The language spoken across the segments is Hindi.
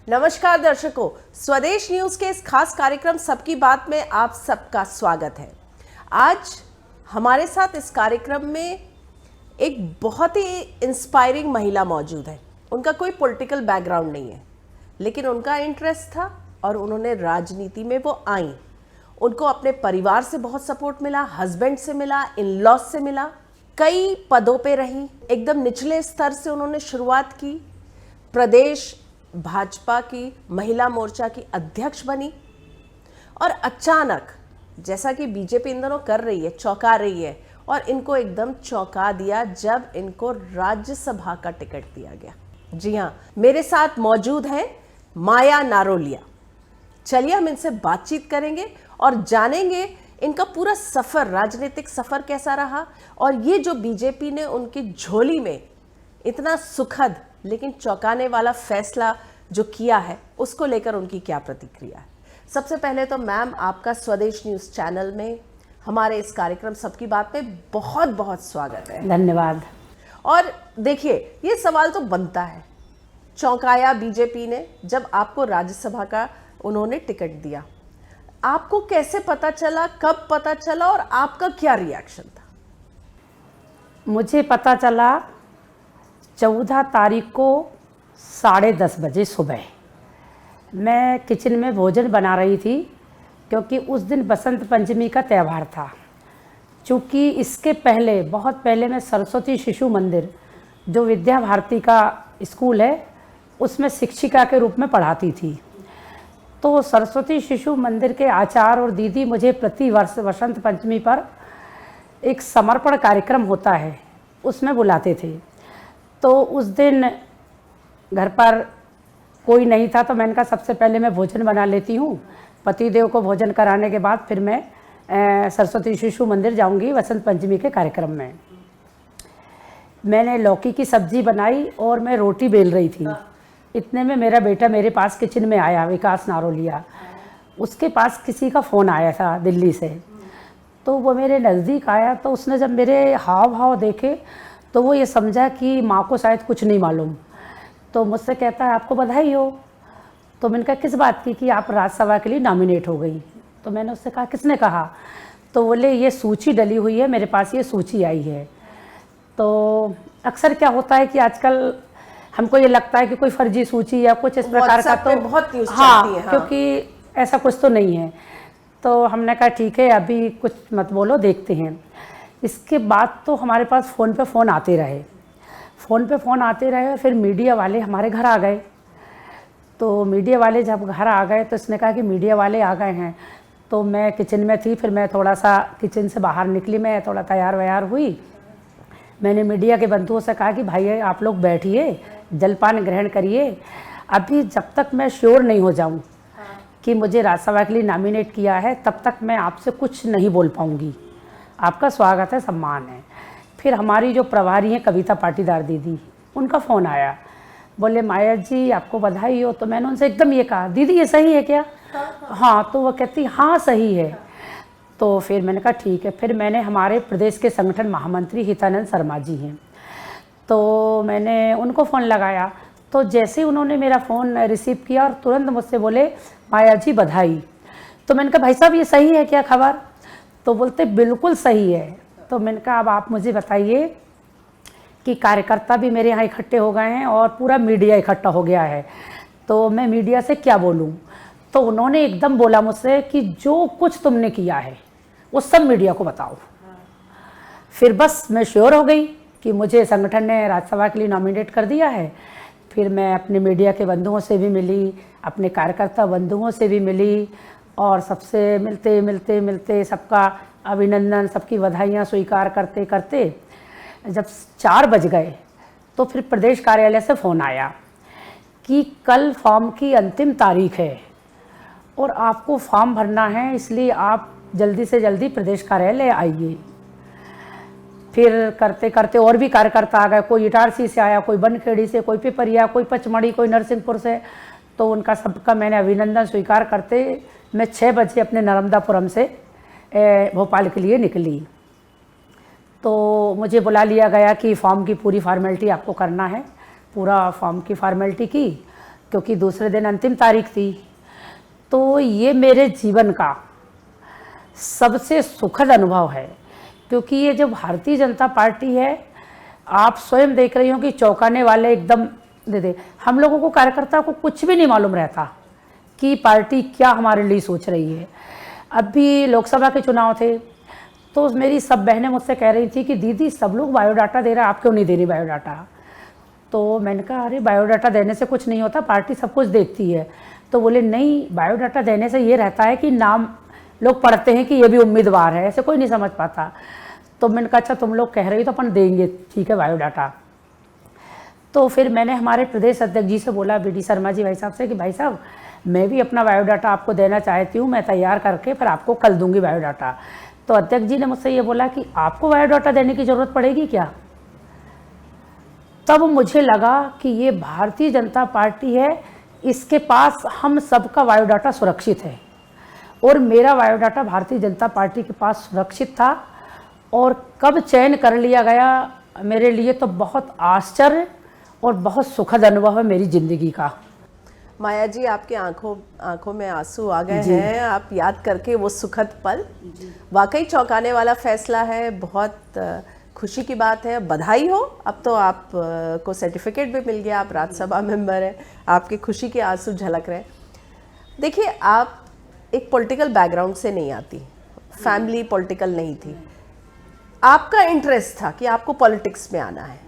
नमस्कार दर्शकों, स्वदेश न्यूज के इस खास कार्यक्रम सबकी बात में आप सबका स्वागत है। आज हमारे साथ इस कार्यक्रम में एक बहुत ही इंस्पायरिंग महिला मौजूद है। उनका कोई पॉलिटिकल बैकग्राउंड नहीं है, लेकिन उनका इंटरेस्ट था और उन्होंने राजनीति में वो आई। उनको अपने परिवार से बहुत सपोर्ट मिला, हस्बैंड से मिला, इन लॉज से मिला, कई पदों पे रही। एकदम निचले स्तर से उन्होंने शुरुआत की, प्रदेश भाजपा की महिला मोर्चा की अध्यक्ष बनी और अचानक, जैसा कि बीजेपी इन दिनों कर रही है, चौंका रही है, और इनको एकदम चौंका दिया जब इनको राज्यसभा का टिकट दिया गया। जी हाँ, मेरे साथ मौजूद हैं माया नारोलिया। चलिए हम इनसे बातचीत करेंगे और जानेंगे इनका पूरा सफर, राजनीतिक सफर कैसा रहा, और ये जो बीजेपी ने उनकी झोली में इतना सुखद लेकिन चौंकाने वाला फैसला जो किया है, उसको लेकर उनकी क्या प्रतिक्रिया है। सबसे पहले तो मैम, आपका स्वदेश न्यूज चैनल में हमारे इस कार्यक्रम सबकी बात में बहुत बहुत स्वागत है। धन्यवाद। और देखिए, ये सवाल तो बनता है, चौंकाया बीजेपी ने जब आपको राज्यसभा का उन्होंने टिकट दिया। आपको कैसे पता चला, कब पता चला और आपका क्या रिएक्शन था? मुझे पता चला 14 तारीख को 10:30 बजे सुबह। मैं किचन में भोजन बना रही थी क्योंकि उस दिन बसंत पंचमी का त्यौहार था। चूँकि इसके पहले, बहुत पहले, मैं सरस्वती शिशु मंदिर, जो विद्या भारती का स्कूल है, उसमें शिक्षिका के रूप में पढ़ाती थी। तो सरस्वती शिशु मंदिर के आचार्य और दीदी मुझे प्रति वर्ष बसंत पंचमी पर एक समर्पण कार्यक्रम होता है, उसमें बुलाते थे। तो उस दिन घर पर कोई नहीं था, तो मैंने कहा सबसे पहले मैं भोजन बना लेती हूँ। पतिदेव को भोजन कराने के बाद फिर मैं सरस्वती शिशु मंदिर जाऊँगी बसंत पंचमी के कार्यक्रम में। मैंने लौकी की सब्जी बनाई और मैं रोटी बेल रही थी। इतने में मेरा बेटा मेरे पास किचन में आया, विकास नारोलिया। उसके पास किसी का फ़ोन आया था दिल्ली से। तो वो मेरे नज़दीक आया, तो उसने जब मेरे हाव भाव देखे तो वो ये समझा कि माँ को शायद कुछ नहीं मालूम। तो मुझसे कहता है, आपको बधाई हो। तो मैंने कहा किस बात की? कि आप राज्यसभा के लिए नॉमिनेट हो गई। तो मैंने उससे कहा किसने कहा? तो बोले ये सूची डली हुई है, मेरे पास ये सूची आई है। तो अक्सर क्या होता है कि आजकल हमको ये लगता है कि कोई फर्जी सूची या कुछ इस प्रकार का, तो बहुत न्यूज़ हाँ, चलती है, हाँ, क्योंकि ऐसा कुछ तो नहीं है। तो हमने कहा ठीक है, अभी कुछ मत बोलो, देखते हैं। इसके बाद तो हमारे पास फ़ोन पे फ़ोन आते रहे, और फिर मीडिया वाले हमारे घर आ गए। तो मीडिया वाले जब घर आ गए तो इसने कहा कि मीडिया वाले आ गए हैं। तो मैं किचन में थी, फिर मैं थोड़ा सा किचन से बाहर निकली, मैं थोड़ा तैयार व्यार हुई। मैंने मीडिया के बंधुओं से कहा कि भाई आप लोग बैठिए, जलपान ग्रहण करिए। अभी जब तक मैं श्योर नहीं हो जाऊं कि मुझे राज्यसभा के लिए नॉमिनेट किया है, तब तक मैं आपसे कुछ नहीं बोल पाऊंगी। आपका स्वागत है, सम्मान है। फिर हमारी जो प्रभारी हैं कविता पाटीदार दीदी, उनका फ़ोन आया। बोले माया जी आपको बधाई हो। तो मैंने उनसे एकदम ये कहा, दीदी ये सही है क्या? हाँ। तो वो कहती हाँ सही है। तो फिर मैंने कहा ठीक है। फिर मैंने, हमारे प्रदेश के संगठन महामंत्री हितानंद शर्मा जी हैं, तो मैंने उनको फ़ोन लगाया। तो जैसे ही उन्होंने मेरा फ़ोन रिसीव किया और तुरंत मुझसे बोले माया जी बधाई। तो मैंने कहा भाई साहब ये सही है क्या खबर? तो बोलते बिल्कुल सही है। तो मैंने कहा अब आप मुझे बताइए कि कार्यकर्ता भी मेरे यहाँ इकट्ठे हो गए हैं और पूरा मीडिया इकट्ठा हो गया है, तो मैं मीडिया से क्या बोलूँ? तो उन्होंने एकदम बोला मुझसे कि जो कुछ तुमने किया है वो सब मीडिया को बताओ। फिर बस मैं श्योर हो गई कि मुझे संगठन ने राज्यसभा के लिए नॉमिनेट कर दिया है। फिर मैं अपने मीडिया के बंधुओं से भी मिली, अपने कार्यकर्ता बंधुओं से भी मिली, और सबसे मिलते सबका अभिनंदन, सबकी बधाइयाँ स्वीकार करते करते जब 4 बज गए तो फिर प्रदेश कार्यालय से फ़ोन आया कि कल फॉर्म की अंतिम तारीख है और आपको फॉर्म भरना है, इसलिए आप जल्दी से जल्दी प्रदेश कार्यालय आइए। फिर करते करते और भी कार्यकर्ता आ गए, कोई इटारसी से आया, कोई बनखेड़ी से, कोई पिपरिया, कोई पचमढ़ी, कोई नरसिंहपुर से। तो उनका सबका मैंने अभिनंदन स्वीकार करते मैं 6 बजे अपने नर्मदापुरम से भोपाल के लिए निकली। तो मुझे बुला लिया गया कि फॉर्म की पूरी फार्मेलिटी आपको करना है। पूरा फॉर्म की फार्मेलिटी की। क्योंकि दूसरे दिन अंतिम तारीख थी। तो ये मेरे जीवन का सबसे सुखद अनुभव है, क्योंकि ये जो भारतीय जनता पार्टी है, आप स्वयं देख रही हो कि चौंकाने वाले एकदम दे हम लोगों को, कार्यकर्ता को कुछ भी नहीं मालूम रहता कि पार्टी क्या हमारे लिए सोच रही है। अभी लोकसभा के चुनाव थे तो मेरी सब बहनें मुझसे कह रही थी कि दीदी सब लोग बायोडाटा दे रहे हैं, आप क्यों नहीं दे रही बायोडाटा। तो मैंने कहा अरे बायोडाटा देने से कुछ नहीं होता, पार्टी सब कुछ देखती है। तो बोले नहीं, बायोडाटा देने से ये रहता है कि नाम लोग पढ़ते हैं कि ये भी उम्मीदवार है, ऐसे कोई नहीं समझ पाता। तो मैंने कहा अच्छा तुम लोग कह रही हो तो अपन देंगे, ठीक है बायोडाटा। तो फिर मैंने हमारे प्रदेश अध्यक्ष जी से बोला, बी डी शर्मा जी भाई साहब से, कि भाई साहब मैं भी अपना बायोडाटा आपको देना चाहती हूँ, मैं तैयार करके फिर आपको कल दूंगी बायोडाटा। तो अध्यक्ष जी ने मुझसे ये बोला कि आपको बायोडाटा देने की ज़रूरत पड़ेगी क्या। तब मुझे लगा कि ये भारतीय जनता पार्टी है, इसके पास हम सबका बायोडाटा सुरक्षित है, और मेरा बायोडाटा भारतीय जनता पार्टी के पास सुरक्षित था। और कब चयन कर लिया गया, मेरे लिए तो बहुत आश्चर्य और बहुत सुखद अनुभव है मेरी ज़िंदगी का। माया जी, आपके आंखों में आंसू आ गए हैं, आप याद करके वो सुखद पल। वाकई चौंकाने वाला फैसला है, बहुत खुशी की बात है, बधाई हो। अब तो आप को सर्टिफिकेट भी मिल गया, आप राज्यसभा मेंबर हैं, आपकी खुशी के आंसू झलक रहे हैं। देखिए, आप एक पॉलिटिकल बैकग्राउंड से नहीं आती, फैमिली पॉलिटिकल नहीं थी, आपका इंटरेस्ट था कि आपको पॉलिटिक्स में आना है,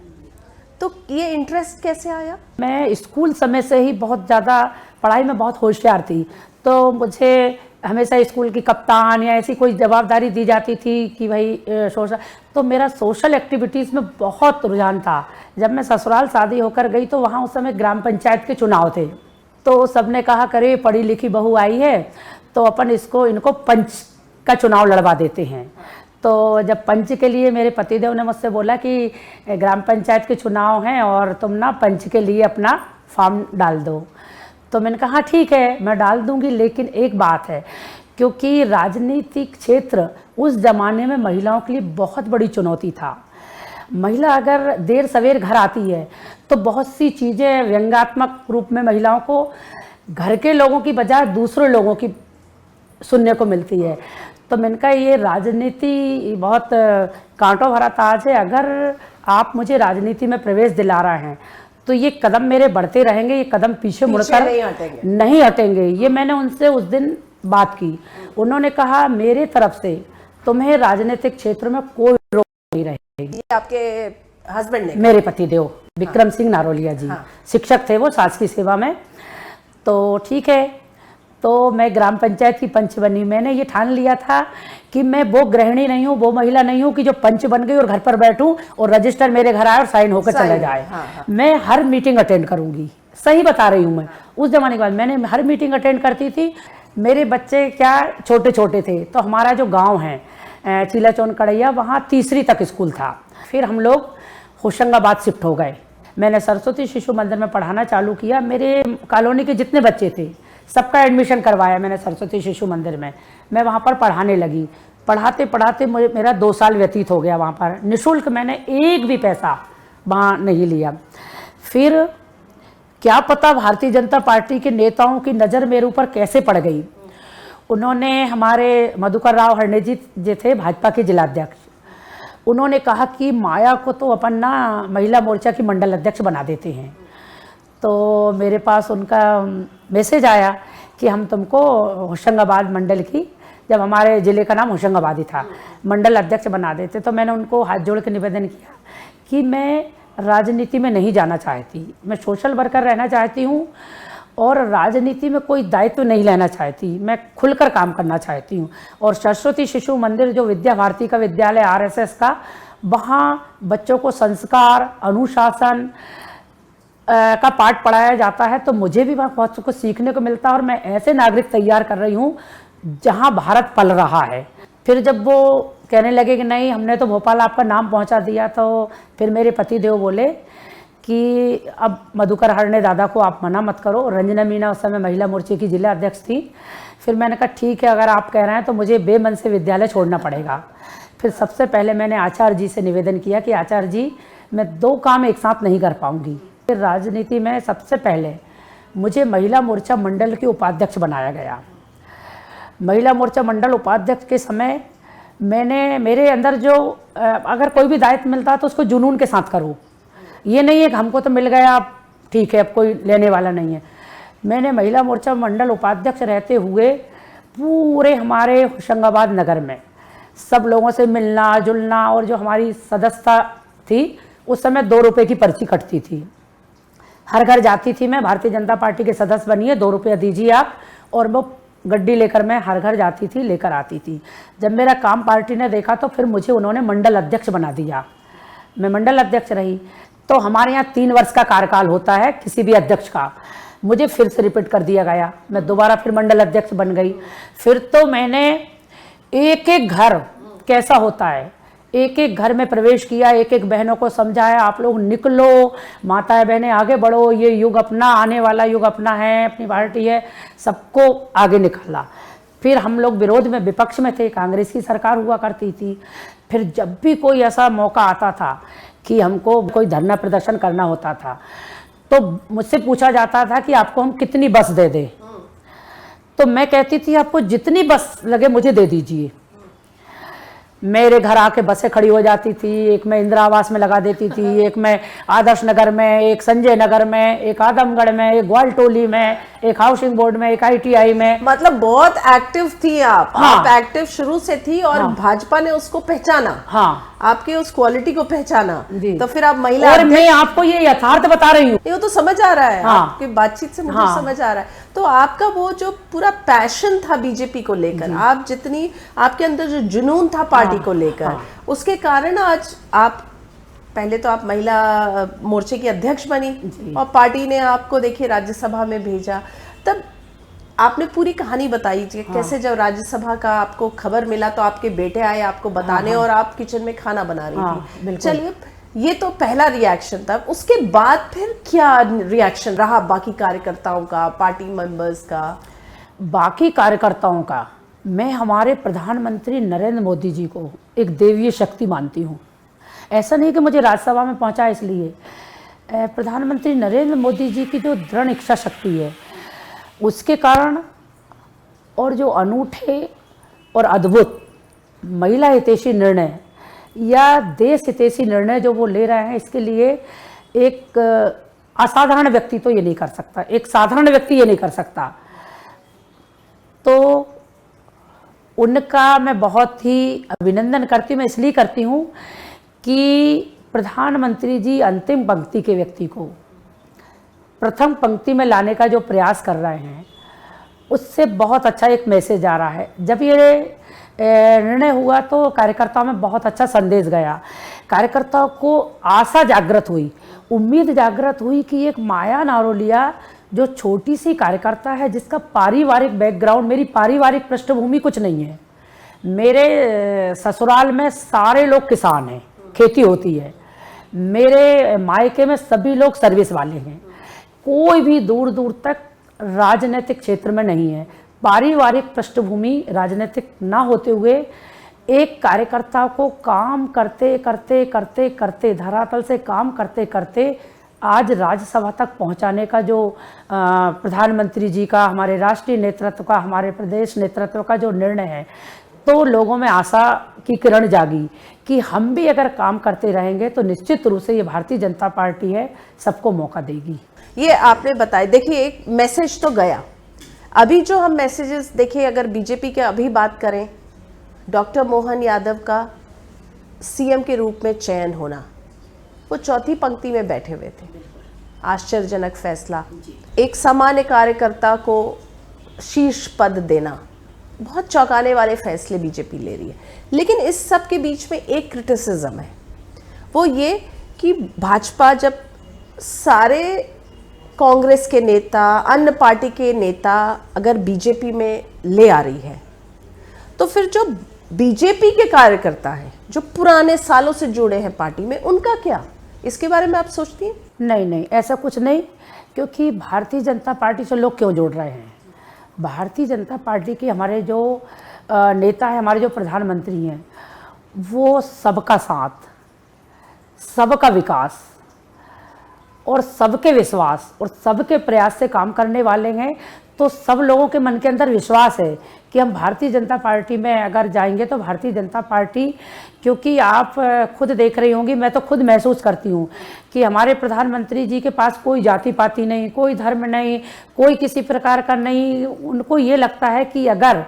तो ये इंटरेस्ट कैसे आया? मैं स्कूल समय से ही बहुत ज़्यादा पढ़ाई में बहुत होशियार थी, तो मुझे हमेशा स्कूल की कप्तान या ऐसी कोई जवाबदारी दी जाती थी कि भाई सोशल, तो मेरा सोशल एक्टिविटीज़ में बहुत रुझान था। जब मैं ससुराल शादी होकर गई तो वहाँ उस समय ग्राम पंचायत के चुनाव थे, तो सबने कहा करे पढ़ी लिखी बहू आई है तो अपन इनको पंच का चुनाव लड़वा देते हैं। तो जब पंच के लिए मेरे पतिदेव ने मुझसे बोला कि ग्राम पंचायत के चुनाव हैं और तुम ना पंच के लिए अपना फॉर्म डाल दो, तो मैंने कहा ठीक है मैं डाल दूंगी, लेकिन एक बात है, क्योंकि राजनीतिक क्षेत्र उस ज़माने में महिलाओं के लिए बहुत बड़ी चुनौती था। महिला अगर देर सवेर घर आती है तो बहुत सी चीज़ें व्यंग्यात्मक रूप में महिलाओं को घर के लोगों की बजाय दूसरे लोगों की सुनने को मिलती है। तो मैंने कहा ये राजनीति बहुत कांटों भरा ताज है, अगर आप मुझे राजनीति में प्रवेश दिला रहे हैं तो ये कदम मेरे बढ़ते रहेंगे, ये कदम पीछे मुड़कर नहीं हटेंगे। ये मैंने उनसे उस दिन बात की, उन्होंने कहा मेरे तरफ से तुम्हें राजनीतिक क्षेत्र में कोई रोक नहीं रहेगी। ये आपके हस्बैंड ने? मेरे पतिदेव विक्रम सिंह नारोलिया जी, शिक्षक थे वो शासकीय सेवा में। तो ठीक है, तो मैं ग्राम पंचायत की पंच बनी। मैंने ये ठान लिया था कि मैं वो गृहिणी नहीं हूँ, वो महिला नहीं हूँ कि जो पंच बन गई और घर पर बैठूं और रजिस्टर मेरे घर आए और साइन होकर चला जाए। मैं हर मीटिंग अटेंड करूंगी, सही बता रही हूँ मैं। उस जमाने के बाद मैंने हर मीटिंग अटेंड करती थी। मेरे बच्चे क्या छोटे छोटे थे, तो हमारा जो गाँव है चीलाचौन कड़ैया, वहाँ 3री तक स्कूल था। फिर हम लोग होशंगाबाद शिफ्ट हो गए। मैंने सरस्वती शिशु मंदिर में पढ़ाना चालू किया। मेरे कॉलोनी के जितने बच्चे थे सबका एडमिशन करवाया मैंने सरस्वती शिशु मंदिर में। मैं वहाँ पर पढ़ाने लगी। पढ़ाते पढ़ाते मेरा 2 साल व्यतीत हो गया वहाँ पर। निःशुल्क मैंने एक भी पैसा वहाँ नहीं लिया। फिर क्या पता भारतीय जनता पार्टी के नेताओं की नज़र मेरे ऊपर कैसे पड़ गई। उन्होंने, हमारे मधुकर राव हरणे जी थे भाजपा के जिलाध्यक्ष, उन्होंने कहा कि माया को तो अपन ना महिला मोर्चा की मंडल अध्यक्ष बना देते हैं। तो मेरे पास उनका मैसेज आया कि हम तुमको होशंगाबाद मंडल की, जब हमारे ज़िले का नाम होशंगाबाद ही था, मंडल अध्यक्ष बना देते। तो मैंने उनको हाथ जोड़ के निवेदन किया कि मैं राजनीति में नहीं जाना चाहती, मैं सोशल वर्कर रहना चाहती हूँ और राजनीति में कोई दायित्व नहीं लेना चाहती, मैं खुलकर काम करना चाहती हूँ। और सरस्वती शिशु मंदिर जो विद्या भारती का विद्यालय RSS का, वहाँ बच्चों को संस्कार, अनुशासन का पाठ पढ़ाया जाता है, तो मुझे भी वहाँ बहुत कुछ सीखने को मिलता है और मैं ऐसे नागरिक तैयार कर रही हूँ जहाँ भारत पल रहा है। फिर जब वो कहने लगे कि नहीं हमने तो भोपाल आपका नाम पहुँचा दिया, तो फिर मेरे पतिदेव बोले कि अब मधुकर हरणे दादा को आप मना मत करो। रंजना मीना उस समय महिला मोर्चे की जिला अध्यक्ष थी। फिर मैंने कहा ठीक है, अगर आप कह रहे हैं तो मुझे बेमन से विद्यालय छोड़ना पड़ेगा। फिर सबसे पहले मैंने आचार्य जी से निवेदन किया कि आचार्य जी मैं 2 काम एक साथ नहीं कर पाऊँगी। फिर राजनीति में सबसे पहले मुझे महिला मोर्चा मंडल के उपाध्यक्ष बनाया गया। महिला मोर्चा मंडल उपाध्यक्ष के समय मेरे अंदर जो अगर कोई भी दायित्व मिलता तो उसको जुनून के साथ करो, ये नहीं है कि हमको तो मिल गया अब ठीक है अब कोई लेने वाला नहीं है। मैंने महिला मोर्चा मंडल उपाध्यक्ष रहते हुए पूरे हमारे होशंगाबाद नगर में सब लोगों से मिलना जुलना, और जो हमारी सदस्यता थी उस समय 2 रुपये की पर्ची कटती थी। हर घर जाती थी मैं, भारतीय जनता पार्टी के सदस्य बनिए 2 रुपये दीजिए आप, और वो गड्डी लेकर मैं हर घर जाती थी, लेकर आती थी। जब मेरा काम पार्टी ने देखा तो फिर मुझे उन्होंने मंडल अध्यक्ष बना दिया। मैं मंडल अध्यक्ष रही। तो हमारे यहाँ 3 वर्ष का कार्यकाल होता है किसी भी अध्यक्ष का। मुझे फिर से रिपीट कर दिया गया, मैं दोबारा फिर मंडल अध्यक्ष बन गई। फिर तो मैंने एक एक घर कैसा होता है, एक एक घर में प्रवेश किया, एक एक बहनों को समझाया आप लोग निकलो, माताएं बहनें आगे बढ़ो, ये युग अपना, आने वाला युग अपना है, अपनी पार्टी है, सबको आगे निकाला। फिर हम लोग विरोध में विपक्ष में थे, कांग्रेस की सरकार हुआ करती थी। फिर जब भी कोई ऐसा मौका आता था कि हमको कोई धरना प्रदर्शन करना होता था तो मुझसे पूछा जाता था कि आपको हम कितनी बस दे दें। तो मैं कहती थी आपको जितनी बस लगे मुझे दे दीजिए। मेरे घर आके बसें खड़ी हो जाती थी, एक मैं इंदिरा आवास में लगा देती थी, एक मैं आदर्श नगर में, एक संजय नगर में, एक आदमगढ़ में, एक ग्वालटोली में, एक हाउसिंग बोर्ड में, एक ITI में। मतलब बहुत एक्टिव थी आप। हाँ। आप एक्टिव शुरू से थी और हाँ। भाजपा ने उसको पहचाना। हाँ, आपके उस क्वालिटी को पहचाना, जी। तो फिर आप महिला और मैं आपको ये यथार्थ बता रही हूँ, ये तो समझ आ रहा है। हाँ। आपकी बातचीत से मुझे हाँ। समझ आ रहा है। तो आपका वो जो पूरा पैशन था बीजेपी को लेकर, आप जितनी आपके अंदर जो जुनून था पार्टी को लेकर, उसके कारण आज आप पहले तो आप महिला मोर्चे की अध्यक्ष बनी और पार्टी ने आपको देखिए राज्यसभा में भेजा। तब आपने पूरी कहानी बताई कि कैसे जब राज्यसभा का आपको खबर मिला तो आपके बेटे आए आपको बताने, और आप किचन में खाना बना रही थी। चलिए, ये तो पहला रिएक्शन था। उसके बाद फिर क्या रिएक्शन रहा बाकी कार्यकर्ताओं का, पार्टी मेंबर्स का? बाकी कार्यकर्ताओं का, मैं हमारे प्रधानमंत्री नरेंद्र मोदी जी को एक देवीय शक्ति मानती हूँ। ऐसा नहीं कि मुझे राज्यसभा में पहुँचा इसलिए, प्रधानमंत्री नरेंद्र मोदी जी की जो दृढ़ इच्छा शक्ति है उसके कारण, और जो अनूठे और अद्भुत महिला हितैषी निर्णय या देश हितैषी निर्णय जो वो ले रहे हैं, इसके लिए एक असाधारण व्यक्ति तो ये नहीं कर सकता, एक साधारण व्यक्ति ये नहीं कर सकता। तो उनका मैं बहुत ही अभिनंदन करती हूँ। मैं इसलिए करती हूँ कि प्रधानमंत्री जी अंतिम पंक्ति के व्यक्ति को प्रथम पंक्ति में लाने का जो प्रयास कर रहे हैं उससे बहुत अच्छा एक मैसेज आ रहा है। जब ये निर्णय हुआ तो कार्यकर्ताओं में बहुत अच्छा संदेश गया। कार्यकर्ताओं को आशा जागृत हुई, उम्मीद जागृत हुई कि एक माया नारोलिया जो छोटी सी कार्यकर्ता है, जिसका पारिवारिक बैकग्राउंड, मेरी पारिवारिक पृष्ठभूमि कुछ नहीं है। मेरे ससुराल में सारे लोग किसान हैं, खेती होती है। मेरे मायके में सभी लोग सर्विस वाले हैं। कोई भी दूर दूर तक राजनीतिक क्षेत्र में नहीं है। पारिवारिक पृष्ठभूमि राजनीतिक ना होते हुए एक कार्यकर्ता को काम करते करते करते करते धरातल से काम करते करते आज राज्यसभा तक पहुंचाने का जो प्रधानमंत्री जी का, हमारे राष्ट्रीय नेतृत्व का, हमारे प्रदेश नेतृत्व का जो निर्णय है, तो लोगों में आशा की किरण जागी कि हम भी अगर काम करते रहेंगे तो निश्चित रूप से ये भारतीय जनता पार्टी है सबको मौका देगी। ये आपने बताया। देखिए, एक मैसेज तो गया। अभी जो हम मैसेजेस देखिए, अगर बीजेपी के अभी बात करें, डॉक्टर मोहन यादव का सीएम के रूप में चयन होना, वो चौथी पंक्ति में बैठे हुए थे। आश्चर्यजनक फैसला। एक सामान्य कार्यकर्ता को शीर्ष पद देना, बहुत चौंकाने वाले फैसले बीजेपी ले रही है। लेकिन इस सब के बीच में एक क्रिटिसिज्म है, वो ये कि भाजपा जब सारे कांग्रेस के नेता, अन्य पार्टी के नेता अगर बीजेपी में ले आ रही है, तो फिर जो बीजेपी के कार्यकर्ता हैं, जो पुराने सालों से जुड़े हैं पार्टी में, उनका क्या? इसके बारे में आप सोचती हैं? नहीं नहीं, ऐसा कुछ नहीं, क्योंकि भारतीय जनता पार्टी से लोग क्यों जुड़ रहे हैं? भारतीय जनता पार्टी के हमारे जो नेता हैं, हमारे जो प्रधानमंत्री हैं, वो सबका साथ, सबका विकास और सबके विश्वास और सबके प्रयास से काम करने वाले हैं, तो सब लोगों के मन के अंदर विश्वास है कि हम भारतीय जनता पार्टी में अगर जाएंगे तो भारतीय जनता पार्टी, क्योंकि आप खुद देख रही होंगी, मैं तो खुद महसूस करती हूँ कि हमारे प्रधानमंत्री जी के पास कोई जाति पाति नहीं, कोई धर्म नहीं, कोई किसी प्रकार का नहीं। उनको ये लगता है कि अगर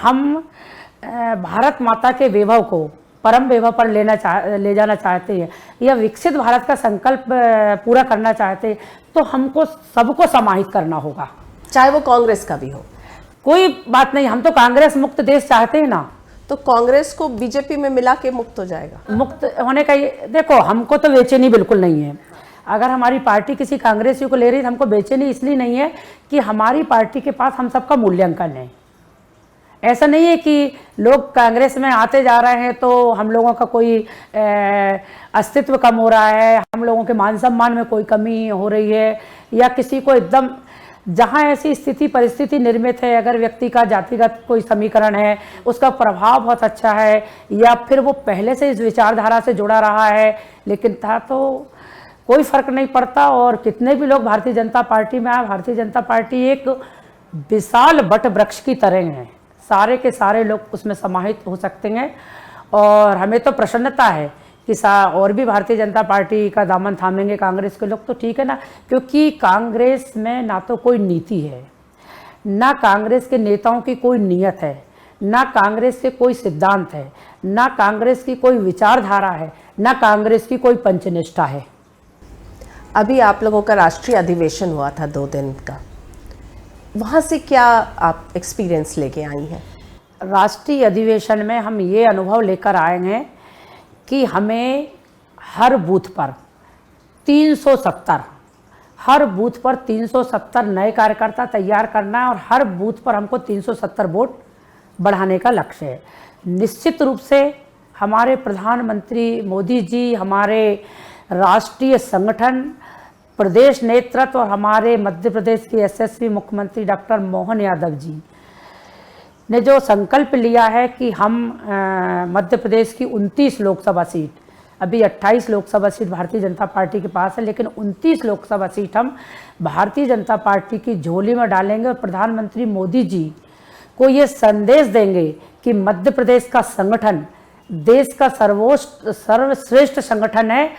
हम भारत माता के वैभव को परम वैभव पर ले जाना चाहते हैं या विकसित भारत का संकल्प पूरा करना चाहते हैं, तो हमको सबको समाहित करना होगा, चाहे वो कांग्रेस का भी हो। कोई बात नहीं, हम तो कांग्रेस मुक्त देश चाहते हैं ना। तो कांग्रेस को बीजेपी में मिला के मुक्त हो जाएगा? मुक्त होने का देखो, हमको तो बेचैनी बिल्कुल नहीं है। अगर हमारी पार्टी किसी कांग्रेसी को ले रही है, तो हमको बेचैनी इसलिए नहीं है कि हमारी पार्टी के पास हम सबका मूल्यांकन है। ऐसा नहीं है कि लोग कांग्रेस में आते जा रहे हैं तो हम लोगों का कोई अस्तित्व कम हो रहा है, हम लोगों के मान सम्मान में कोई कमी हो रही है, या किसी को एकदम, जहाँ ऐसी स्थिति परिस्थिति निर्मित है, अगर व्यक्ति का जातिगत कोई समीकरण है, उसका प्रभाव बहुत अच्छा है, या फिर वो पहले से इस विचारधारा से जुड़ा रहा है, लेकिन था तो कोई फर्क नहीं पड़ता। और कितने भी लोग भारतीय जनता पार्टी में आए, भारतीय जनता पार्टी एक विशाल वट वृक्ष की तरह है, सारे के सारे लोग उसमें समाहित हो सकते हैं। और हमें तो प्रसन्नता है कि और भी भारतीय जनता पार्टी का दामन थामेंगे कांग्रेस के लोग, तो ठीक है ना, क्योंकि कांग्रेस में ना तो कोई नीति है, ना कांग्रेस के नेताओं की कोई नीयत है, ना कांग्रेस के कोई सिद्धांत है, ना कांग्रेस की कोई विचारधारा है, ना कांग्रेस की कोई पंचनिष्ठा है। अभी आप लोगों का राष्ट्रीय अधिवेशन हुआ था 2 दिन का, वहाँ से क्या आप एक्सपीरियंस लेके आई हैं? राष्ट्रीय अधिवेशन में हम ये अनुभव लेकर आए हैं कि हमें हर बूथ पर 370 नए कार्यकर्ता तैयार करना है, और हर बूथ पर हमको 370 वोट बढ़ाने का लक्ष्य है। निश्चित रूप से हमारे प्रधानमंत्री मोदी जी, हमारे राष्ट्रीय संगठन, प्रदेश नेतृत्व और हमारे मध्य प्रदेश के यशस्वी मुख्यमंत्री डॉक्टर मोहन यादव जी ने जो संकल्प लिया है कि हम मध्य प्रदेश की 29 लोकसभा सीट, अभी 28 लोकसभा सीट भारतीय जनता पार्टी के पास है, लेकिन 29 लोकसभा सीट हम भारतीय जनता पार्टी की झोली में डालेंगे। और प्रधानमंत्री मोदी जी को ये संदेश देंगे कि मध्य प्रदेश का संगठन देश का सर्वश्रेष्ठ संगठन है,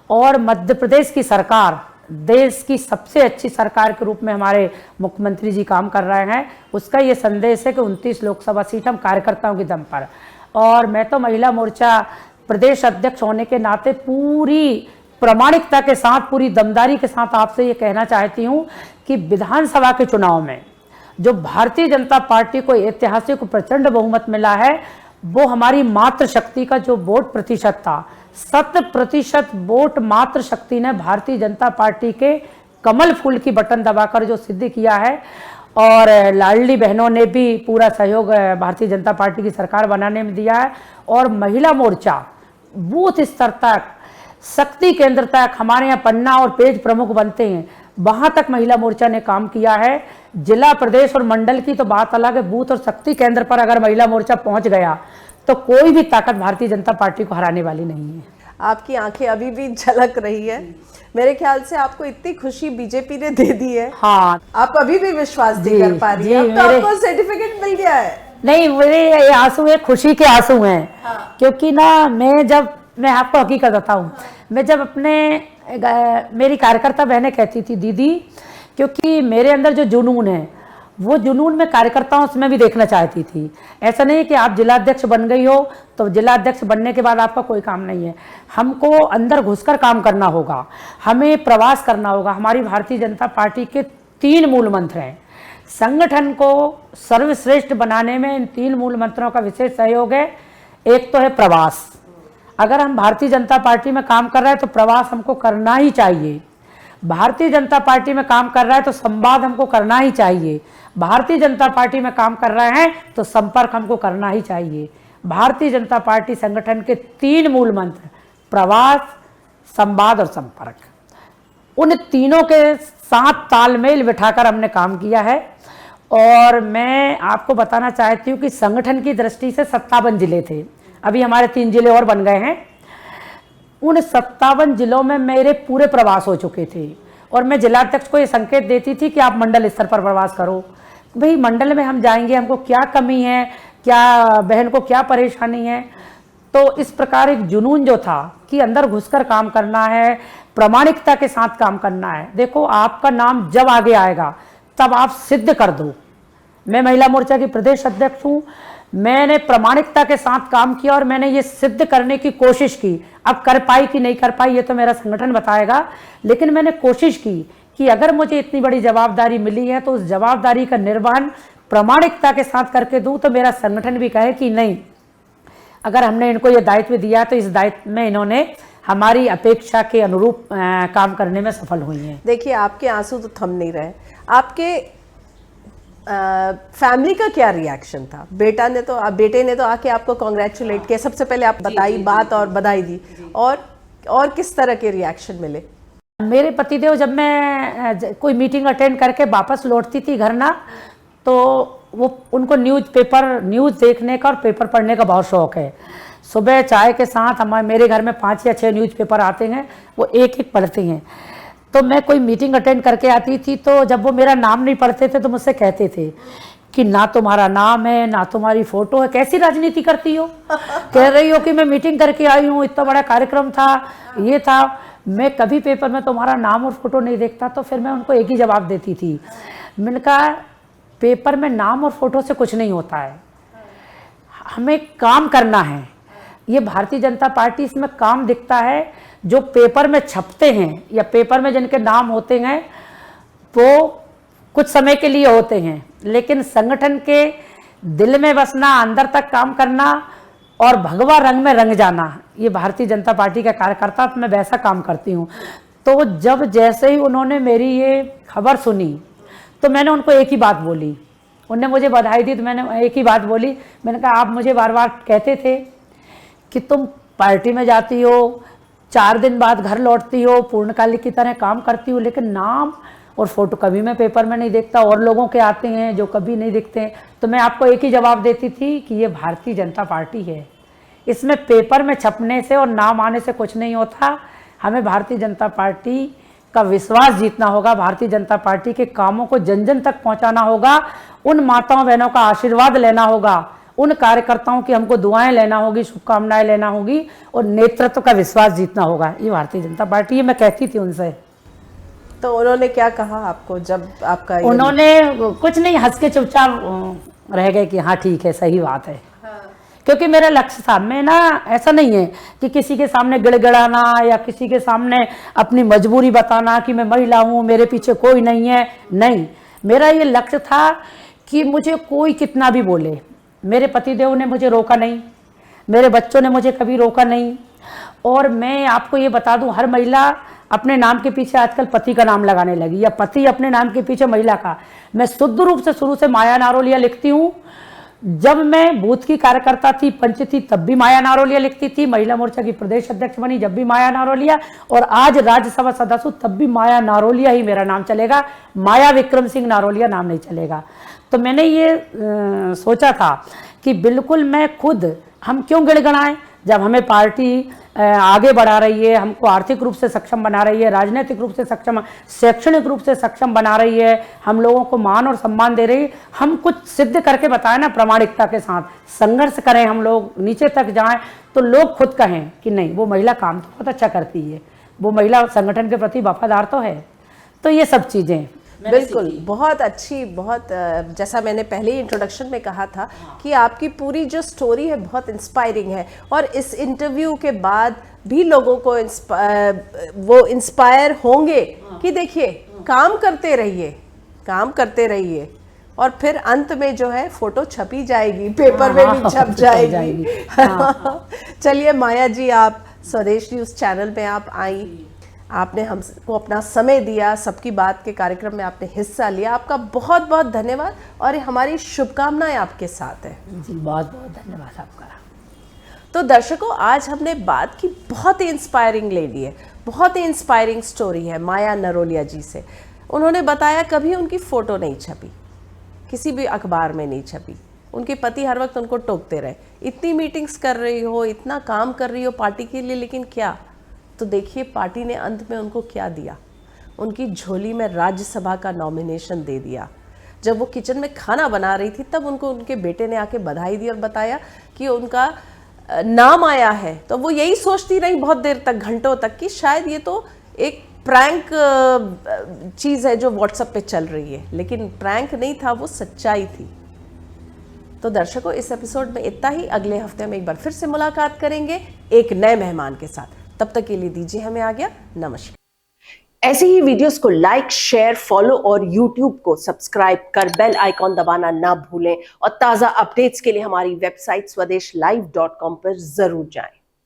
और मध्य प्रदेश की सरकार देश की सबसे अच्छी सरकार के रूप में हमारे मुख्यमंत्री जी काम कर रहे हैं। उसका ये संदेश है कि 29 लोकसभा सीट हम कार्यकर्ताओं के दम पर। और मैं तो महिला मोर्चा प्रदेश अध्यक्ष होने के नाते पूरी प्रामाणिकता के साथ, पूरी दमदारी के साथ आपसे ये कहना चाहती हूँ कि विधानसभा के चुनाव में जो भारतीय जनता पार्टी को ऐतिहासिक प्रचंड बहुमत मिला है, वो हमारी मातृ शक्ति का जो वोट प्रतिशत था, 100% वोट मातृ शक्ति ने भारतीय जनता पार्टी के कमल फूल की बटन दबाकर जो सिद्ध किया है। और लाडली बहनों ने भी पूरा सहयोग भारतीय जनता पार्टी की सरकार बनाने में दिया है। और महिला मोर्चा बूथ स्तर तक, शक्ति केंद्र तक, हमारे यहाँ पन्ना और पेज प्रमुख बनते हैं, वहाँ तक महिला मोर्चा ने काम किया है। जिला, प्रदेश और मंडल की तो बात अलग है, बूथ और शक्ति केंद्र पर अगर महिला मोर्चा पहुँच गया तो कोई भी ताकत भारतीय जनता पार्टी को हराने वाली नहीं है। आपकी आंखें अभी भी झलक रही है। मेरे ख्याल से आपको इतनी खुशी बीजेपी ने दे दी है, हाँ, आप अभी भी विश्वास नहीं कर पा रही हैं। अब तो आपको सर्टिफिकेट मिल गया है। नहीं, मेरे ये आंसू है, खुशी के आंसू हैं। हाँ। क्योंकि ना मैं आपको हकीकत बताऊं, मैं जब मेरी कार्यकर्ता बहनें कहती थी दीदी, क्योंकि मेरे अंदर जो जुनून है वो जुनून में कार्यकर्ताओं में भी देखना चाहती थी। ऐसा नहीं कि आप जिलाध्यक्ष बन गई हो तो जिलाध्यक्ष बनने के बाद आपका कोई काम नहीं है। हमको अंदर घुसकर काम करना होगा, हमें प्रवास करना होगा। हमारी भारतीय जनता पार्टी के 3 मूल मंत्र हैं। संगठन को सर्वश्रेष्ठ बनाने में इन 3 मूल मंत्रों का विशेष सहयोग है। एक तो है प्रवास। अगर हम भारतीय जनता पार्टी में काम कर रहे हैं तो प्रवास हमको करना ही चाहिए। भारतीय जनता पार्टी में काम कर रहा है तो संवाद हमको करना ही चाहिए। भारतीय जनता पार्टी में काम कर रहे हैं तो संपर्क हमको करना ही चाहिए। भारतीय जनता पार्टी संगठन के 3 मूल मंत्र प्रवास, संवाद और संपर्क, उन तीनों के साथ तालमेल बिठाकर हमने काम किया है। और मैं आपको बताना चाहती हूँ कि संगठन की दृष्टि से 57 जिले थे, अभी हमारे 3 जिले और बन गए हैं। उन 57 जिलों में मेरे पूरे प्रवास हो चुके थे और मैं जिलाध्यक्ष को ये संकेत देती थी कि आप मंडल स्तर पर प्रवास करो। भाई मंडल में हम जाएंगे, हमको क्या कमी है, क्या बहन को क्या परेशानी है। तो इस प्रकार एक जुनून जो था कि अंदर घुसकर काम करना है, प्रामाणिकता के साथ काम करना है। देखो आपका नाम जब आगे आएगा तब आप सिद्ध कर दो। मैं महिला मोर्चा की प्रदेश अध्यक्ष हूँ, मैंने प्रामाणिकता के साथ काम किया और मैंने ये सिद्ध करने की कोशिश की। अब कर पाई कि नहीं कर पाई ये तो मेरा संगठन बताएगा, लेकिन मैंने कोशिश की कि अगर मुझे इतनी बड़ी जवाबदारी मिली है तो उस जवाबदारी का निर्वहन प्रामाणिकता के साथ करके दूं, तो मेरा संगठन भी कहे कि नहीं, अगर हमने इनको ये दायित्व दिया तो इस दायित्व में इन्होंने हमारी अपेक्षा के अनुरूप काम करने में सफल हुई हैं। देखिए आपके आंसू तो थम नहीं रहे। आपके फैमिली का क्या रिएक्शन था? बेटे ने तो आके आपको कॉन्ग्रेचुलेट किया, सबसे पहले आप बताई बात और बधाई दी, और किस तरह के रिएक्शन मिले? मेरे पतिदेव, जब मैं कोई मीटिंग अटेंड करके वापस लौटती थी घर ना, तो उनको न्यूज़ देखने का और पेपर पढ़ने का बहुत शौक है। सुबह चाय के साथ मेरे घर में 5 या 6 न्यूज़पेपर आते हैं, वो एक एक पढ़ते हैं। तो मैं कोई मीटिंग अटेंड करके आती थी, तो जब वो मेरा नाम नहीं पढ़ते थे तो मुझसे कहते थे कि ना तुम्हारा नाम है ना तुम्हारी फोटो है, कैसी राजनीति करती हो? कह रही हो कि मैं मीटिंग करके आई हूँ, इतना बड़ा कार्यक्रम था, ये था। मैं कभी पेपर में तुम्हारा नाम और फोटो नहीं देखता। तो फिर मैं उनको एक ही जवाब देती थी, मैंने कहा पेपर में नाम और फोटो से कुछ नहीं होता है, हमें काम करना है। ये भारतीय जनता पार्टी, इसमें काम दिखता है। जो पेपर में छपते हैं या पेपर में जिनके नाम होते हैं वो कुछ समय के लिए होते हैं, लेकिन संगठन के दिल में बसना, अंदर तक काम करना और भगवा रंग में रंग जाना, ये भारतीय जनता पार्टी का कार्यकर्ता, तो मैं वैसा काम करती हूँ। तो जब जैसे ही उन्होंने मेरी ये खबर सुनी तो मैंने उनको एक ही बात बोली। उनने मुझे बधाई दी तो मैंने एक ही बात बोली, मैंने कहा आप मुझे बार बार कहते थे कि तुम पार्टी में जाती हो, 4 दिन बाद घर लौटती हो, पूर्णकालिक की तरह काम करती हो, लेकिन नाम और फोटो कभी मैं पेपर में नहीं देखता, और लोगों के आते हैं जो कभी नहीं दिखते हैं। तो मैं आपको एक ही जवाब देती थी कि ये भारतीय जनता पार्टी है, इसमें पेपर में छपने से और नाम आने से कुछ नहीं होता। हमें भारतीय जनता पार्टी का विश्वास जीतना होगा, भारतीय जनता पार्टी के कामों को जन जन तक पहुंचाना होगा, उन माताओं बहनों का आशीर्वाद लेना होगा, उन कार्यकर्ताओं की हमको दुआएं लेना होगी, शुभकामनाएं लेना होगी, और नेतृत्व का विश्वास जीतना होगा। ये भारतीय जनता पार्टी है, मैं कहती थी उनसे। तो उन्होंने क्या कहा आपको जब आपका? उन्होंने कुछ नहीं, हंस के चुपचाप रह गए कि हाँ ठीक है, सही बात है। क्योंकि मेरा लक्ष्य था, मैं ना ऐसा नहीं है कि किसी के सामने गिड़गिड़ाना या किसी के सामने अपनी मजबूरी बताना कि मैं महिला हूँ, मेरे पीछे कोई नहीं है। नहीं, मेरा ये लक्ष्य था कि मुझे कोई कितना भी बोले, मेरे पतिदेव ने मुझे रोका नहीं, मेरे बच्चों ने मुझे कभी रोका नहीं। और मैं आपको ये बता दूं, हर महिला अपने नाम के पीछे आजकल पति का नाम लगाने लगी, या पति अपने नाम के पीछे महिला का। मैं शुद्ध रूप से शुरू से माया नारोलिया लिखती हूँ। जब मैं बूथ की कार्यकर्ता थी, पंच थी, तब भी माया नारोलिया लिखती थी। महिला मोर्चा की प्रदेश अध्यक्ष बनी जब भी माया नारोलिया, और आज राज्यसभा सदस्य हूं तब भी माया नारोलिया ही मेरा नाम चलेगा, माया विक्रम सिंह नारोलिया नाम नहीं चलेगा। तो मैंने ये सोचा था कि बिल्कुल मैं खुद, हम क्यों गिड़गिड़ाएं जब हमें पार्टी आगे बढ़ा रही है, हमको आर्थिक रूप से सक्षम बना रही है, राजनीतिक रूप से सक्षम, शैक्षणिक रूप से सक्षम बना रही है, हम लोगों को मान और सम्मान दे रही है। हम कुछ सिद्ध करके बताएं ना, प्रामाणिकता के साथ संघर्ष करें, हम लोग नीचे तक जाएं, तो लोग खुद कहें कि नहीं वो महिला काम तो बहुत अच्छा करती है, वो महिला संगठन के प्रति वफादार तो है। तो ये सब चीज़ें बिल्कुल बहुत अच्छी, बहुत जैसा मैंने पहले ही इंट्रोडक्शन में कहा था कि आपकी पूरी जो स्टोरी है बहुत इंस्पायरिंग है, और इस इंटरव्यू के बाद भी लोगों को वो इंस्पायर होंगे कि देखिए काम करते रहिए, काम करते रहिए, और फिर अंत में जो है फोटो छपी जाएगी, पेपर में भी छप जाएगी। चलिए माया जी, आप स्वदेश न्यूज़ चैनल में आप आई, आपने हमको अपना समय दिया, सबकी बात के कार्यक्रम में आपने हिस्सा लिया, आपका बहुत बहुत धन्यवाद, और हमारी शुभकामनाएं आपके साथ है जी। बहुत बहुत धन्यवाद आपका। तो दर्शकों, आज हमने बात की बहुत ही इंस्पायरिंग लेडी है, बहुत ही इंस्पायरिंग स्टोरी है माया नारोलिया जी से। उन्होंने बताया कभी उनकी फ़ोटो नहीं छपी, किसी भी अखबार में नहीं छपी, उनके पति हर वक्त उनको टोकते रहे, इतनी मीटिंग्स कर रही हो, इतना काम कर रही हो पार्टी के लिए, लेकिन क्या तो देखिए पार्टी ने अंत में उनको क्या दिया, उनकी झोली में राज्यसभा का नॉमिनेशन दे दिया। जब वो किचन में खाना बना रही थी तब उनको उनके बेटे ने आके बधाई दी और बताया कि उनका नाम आया है। तो वो यही सोचती रही बहुत देर तक, घंटों तक, कि शायद ये तो एक प्रैंक चीज़ है जो व्हाट्सएप पे चल रही है, लेकिन प्रैंक नहीं था, वो सच्चाई थी। तो दर्शकों, इस एपिसोड में इतना ही। अगले हफ्ते में एक बार फिर से मुलाकात करेंगे एक नए मेहमान के साथ। तब तक के लिए दीजिए हमें आज्ञा। नमस्कार। ऐसे ही वीडियोस को लाइक, शेयर, फॉलो और यूट्यूब को सब्सक्राइब कर बेल आइकॉन दबाना ना भूलें और ताज़ा अपडेट्स के लिए हमारी वेबसाइट swedeshlive.com पर जरूर जाएं।